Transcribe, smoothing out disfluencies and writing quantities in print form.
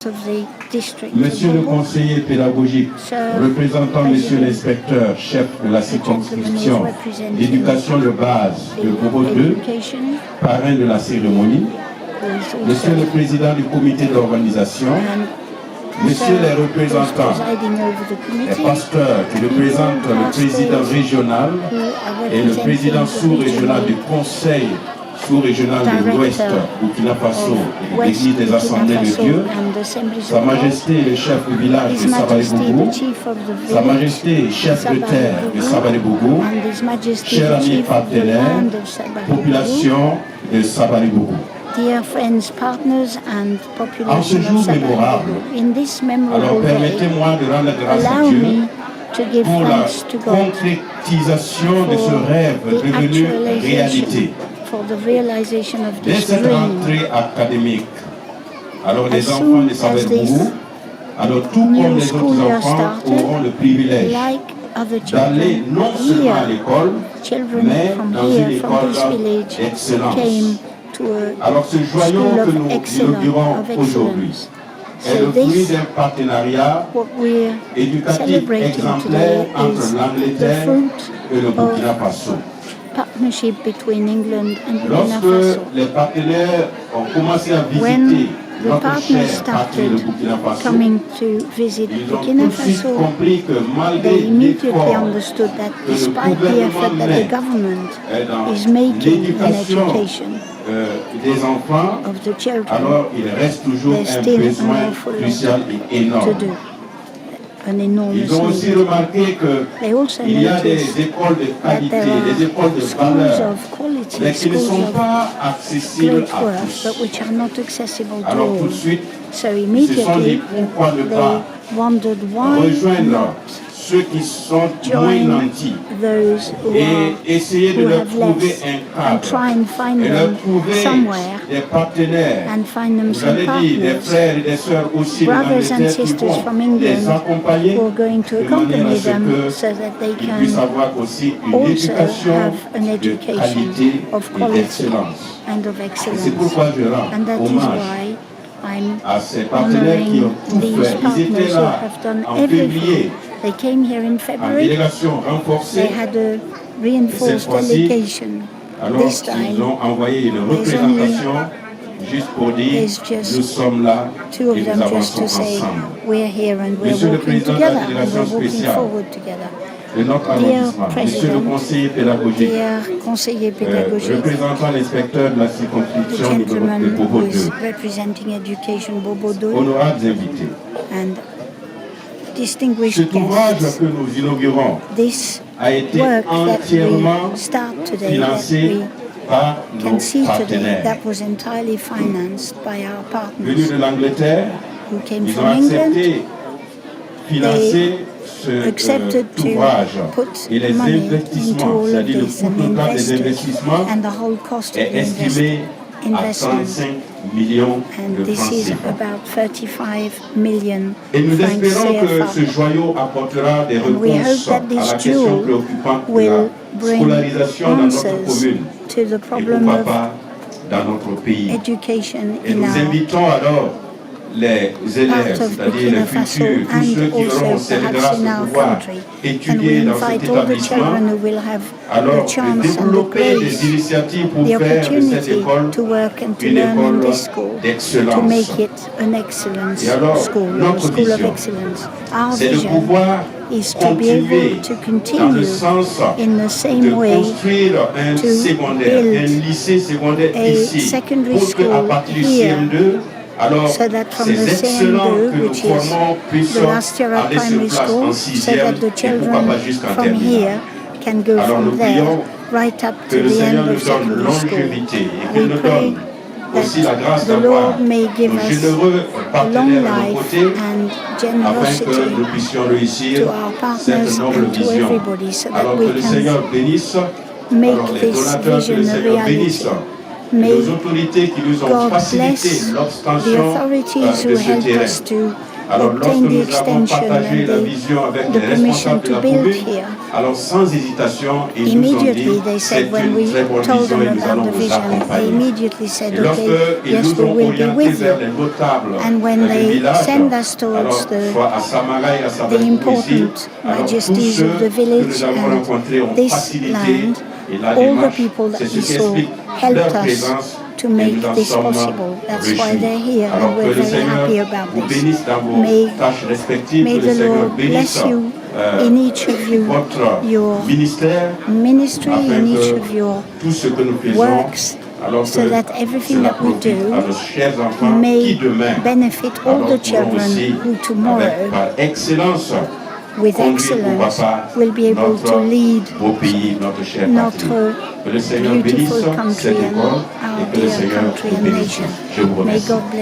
of the district. Monsieur le conseiller pédagogique, représentant Monsieur l'inspecteur, chef de la circonscription d'éducation de base de Bobo 2, parrain de la cérémonie, Monsieur le président du comité d'organisation, Messieurs les représentants, les pasteurs qui représentent le président régional et le président sous-régional du conseil sous-régional de l'Ouest, Burkina Faso, et l'église des assemblées de Dieu, Sa Majesté le chef du village de Sabali-Bougou, Sa Majesté chef de terre de Sabali-Bougou, chers amis partenaires, population de Sabali-Bougou. Dear friends, partners and En ce population of jour mémorable, Sabali-Bougou, in this alors memorable day, permettez-moi de rendre grâce à allow Dieu me to give pour la thanks to God concrétisation de ce for rêve the devenu actualization, réalité. for the realization of Dès this cette dream. rentrée académique, alors les As enfants soon de as Sabali-Bougou, alors tout new comme les school autres year enfants, started, auront le privilège Like other d'aller children non seulement à here, l'école, children mais from dans une here, from école this village, d'excellence. came to a Alors ce joyau school que nous of excellence. inaugurons aujourd'hui est So le fruit this, d'un partenariat what we're éducatif celebrating exemplaire today entre is the l'Angleterre fruit et le Burkina of Faso. partnership between England and Burkina Lorsque Faso. les partenaires ont commencé à When visiter the notre partners cher patrie, le started Burkina Faso, coming to visit ils ont Burkina tout de suite Faso, compris que malgré they immediately l'effort understood that que le despite the effort that the government dans is making in l'éducation education des enfants, of the children, alors il reste toujours there's un still an besoin awful crucial et lot to énorme. do. An enormous Ils ont aussi need. remarqué They also qu'il y a des noticed écoles de that qualité, there are des écoles de schools valeur, of quality, mais qui ne schools sont of pas accessibles great à worth, tous. but which are not accessible to Alors tout all. de suite, So ils se sont dit immediately pourquoi ne pas they wondered why rejoindre not ceux qui sont moins join nantis those who et essayer de who leur have trouver less un and cadre try and find et leur them trouver somewhere des partenaires. and find them Vous some allez dire des partners, frères et des sœurs aussi de brothers and l'Angleterre qui sisters vont from les England accompagner who are going to de manière à accompany ce them que so that they ils puissent can avoir aussi une also éducation have an de education qualité of et quality d'excellence. and of Et c'est excellence. pourquoi je rends And that is hommage why I'm à ces partenaires qui ont honoring tout these fait. Ils étaient partners who là have done en everything. février, They came here in en February. délégation They renforcée. had a reinforced fois-ci, delegation. Alors This ils time, ont envoyé une there's représentation juste pour dire there's just nous sommes là two of et them nous just avançons to say ensemble. we're here and we're Monsieur le walking Président de la together and délégation we're walking spéciale forward together. de notre Dear arrondissement, Monsieur le President, conseiller pédagogique, Dear conseiller pédagogique, représentant l'inspecteur de la the circonscription de gentleman Bobo who is 2, representing education Bobodo honorables invités. and distinguished Cet ouvrage guests. que nous inaugurons This a été work that entièrement we start today, that financé we par can nos see today, partenaires. that was entirely financed by our Venus partners de l'Angleterre, who came ils ont from England. accepté financer Accepted cet to ouvrage put et les money into investissements, all of c'est-à-dire le this coût and total des invest it, investissements and the whole cost of est the estimé à investment. 35 millions And de this francs is CFA. about 35 million Et nous francs espérons que CFA. ce joyau apportera des And we hope réponses that à this la question jewel préoccupante de la will bring scolarisation dans notre answers commune to the et problem pourquoi of pas dans notre pays. education Et in nous our invitons alors les élèves, part of c'est-à-dire les Burkina Faso futurs, tous and ceux qui auront also cette perhaps grâce in de our pouvoir country. And we étudier dans cet invite all the établissement, children who will have alors the de chance and the développer des grace, initiatives pour the faire de cette opportunity école to work and to une learn in école this school, to d'excellence. make it an excellence Et alors, school, or a notre school of vision, excellence. Our c'est de vision pouvoir is to be continuer able to dans continue le sens in the de same way construire un to secondaire, build un lycée secondaire a ici, secondary pour qu'à school partir du here, CM2, alors so that from ces the excellents CM2, que nous which is formons puissent the last year of aller sur primary place school, en so sixième that the et pourquoi children pas jusqu'en from terminale. here can go Alors nous from there prions right up que to le the Seigneur end nous of donne secondary school. longévité et qu'il We nous pray donne aussi la grâce that the d'avoir Lord may give nos us généreux long partenaires à nos life côtés and afin que nous generosity puissions réussir to our partners cette noble and to vision. everybody so that Alors we que le can Seigneur bénisse make alors les this donateurs, que vision le a Seigneur bénisse reality. et May nos autorités qui nous ont God facilité bless the l'obtention authorities de who ce helped terrain. us to Alors, lorsque obtain the nous avons extension partagé la and vision avec the les permission responsables de to la build commune, here. alors sans hésitation, ils nous ont Immediately, dit they c'est said, when une we très bonne told vision them et nous about allons the vous vision, they accompagner. immediately said, Et okay, lorsqu'ils yes, nous we ont will be orientés with vers you. les notables And when du they village, send us towards alors soit à Samara et à the Sabakou ici, important alors tous majesties ceux of the que village nous avons and rencontrés ont this facilité land, et la all the démarche, people that c'est ce we qui saw explique helped leur us présence to et make nous en this sommes possible. That's why réjouis. they're here, Alors and que we're le very Seigneur happy about vous this. bénisse dans vos tâches respectives, May que le the Seigneur Lord bénisse bless you in each of you, votre your ministère, ministry, afin in each que of your tout ce que nous faisons, works, alors so que that everything cela that we profite do à nos chers enfants may qui demain benefit all alors the pourront children aussi, who tomorrow, avec, par excellence, with conduire, excellence, pourquoi pas, will be able notre to lead beau pays, notre chère patrie. notre Que le Seigneur bénisse beautiful country cette and école our et que le dear Seigneur country vous and bénisse. nation. Je vous May remercie. God bless